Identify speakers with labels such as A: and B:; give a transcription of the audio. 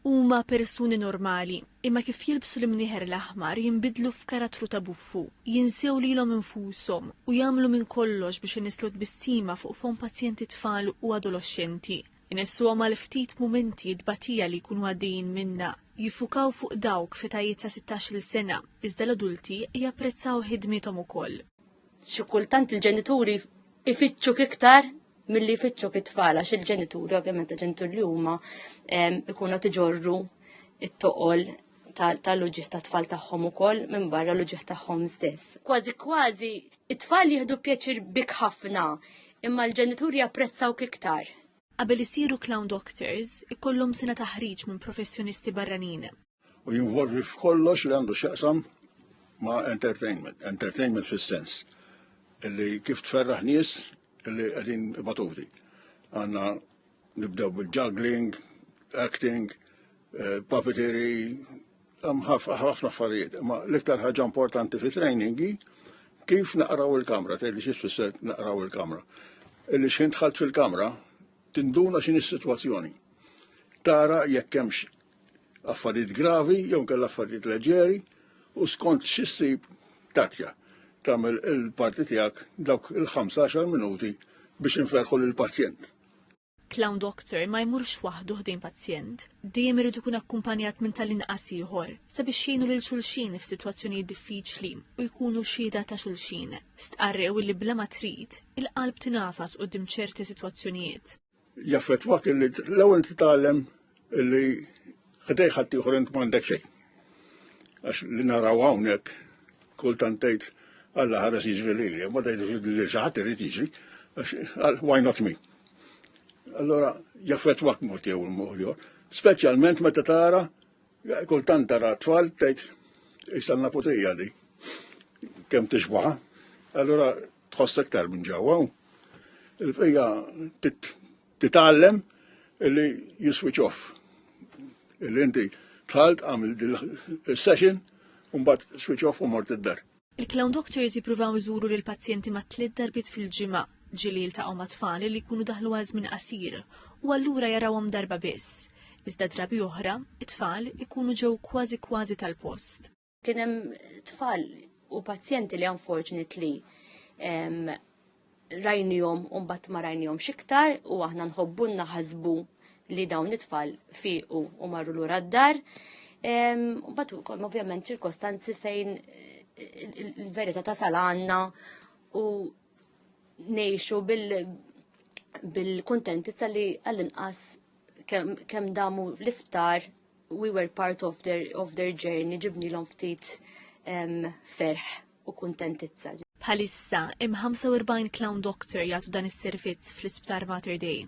A: Huma persuni normali, imma kif jilbsu l-imnieħer l-aħmar jinbidlu f'karattru ta' buffu, jinsew lilhom infushom u jagħmlu minn kollox biex inislu tbissima fuq fom pazjenti tfal u adolescenti. Inessuhom għal ftit mumenti dbatija li jkunu għaddejjin minna, jifukaw fuq dawk f'etajiet ta' 16-il sena, iżda l-adulti japprezzaw ħidmithom ukoll.
B: Xi kultant il-ġenituri ifittxu iktar milli jfittxu it-tfal għax il-ġenituri, ovvjament il-ġenituri li huma ikunu tiġorru it-toqol tal-uġieħ ta' tfal tagħhom ukoll minn barra l-uġieħ tagħhom stess. Kważi it-tfal jieħdu pjaċir bik ħafna, imma l-ġenituri japprezzaw iktar.
A: Qabel isiru clown doctors, ikollhom sena taħriġ minn professjonisti barranin.
C: U jinvolvi f'kollox li għandu x'jaqsam ma' entertainment fis-sens illi kif tferraħ nies illi qegħdin batuti. Għandna nibdew bil-juggling, acting, puppetry, ħafna affarijiet. Ma l-iktar ħaġa importanti fi trainingi kif naqraw il-kamra, tgħidli xi tfisser naqraw il-kamra. Illi x'in dħalt fil-kamra tinduna x'inhi s-sitwazzjoni. Tara jekk hemmx affarijiet gravi jew kellha affarijiet leġeri u skont x'issib takja tagħmel il-parti tiegħek dawk il-15 minuti biex inferħu lill-pazjent.
A: Clown doctor ma jmurx waħdu ħdejn pazjent, dejjem irid ikun akkumpanjat minn tal-inqas ieħor sabiex jgħinu lil xulxin f'sitwazzjonijiet diffiċli u jkunu xhieda ta' xulxin. Stqarrew illi bla ma trid il-qalb tingħafas quddiem ċerti sitwazzjonijiet.
C: Jaffettwak illi l-ewwel titgħallem illi ħdej ħadd ieħor int m'għandek xejn. Għax li naraw hawnhekk kultant tgħid Alla ħares jiġri lili, ma tgħid li xi ħadd irid jiġri, why not me? Allora jaffettwak mod jew il-ieħor, speċjalment meta tara kultant tara tfal tgħid issa naputija di kemm tixbaħ, allura tħoss aktar minn ġewwa. Il-fejja titgħallem illi jiswitch off. Illi inti tħalt għamil il-session u mbagħad switch off u mort id-dar.
A: Il-clown doctors jippruvaw iżuru lil pazjenti ma' 3 darbiet fil-ġimgħa ġieli jiltaqgħu ma' tfal li jkunu daħlu għal żmien qasir u allura jarawhom darba biss. Iżda drabi oħra, it-tfal ikunu ġew kważi tal-post.
B: Kien hemm tfal u pazjenti li unfortunately rajnihom u mbagħad ma rajnihomx iktar u aħna nħobbu naħasbu li dawn it-tfal fiequ u marru lura d-dar. Mbagħad ukoll ovvjament ċirkostanzi fejn il-verità tasal għandna u ngħixu bil-kuntentizza li għall-inqas kemm damu l-isptar we were part of their journey, ġibnilhom ftit ferħ u kuntentizza.
A: Bħalissa hemm 45 clown doctor jagħtu dan is-servizz fl-Isptar Mater Dei.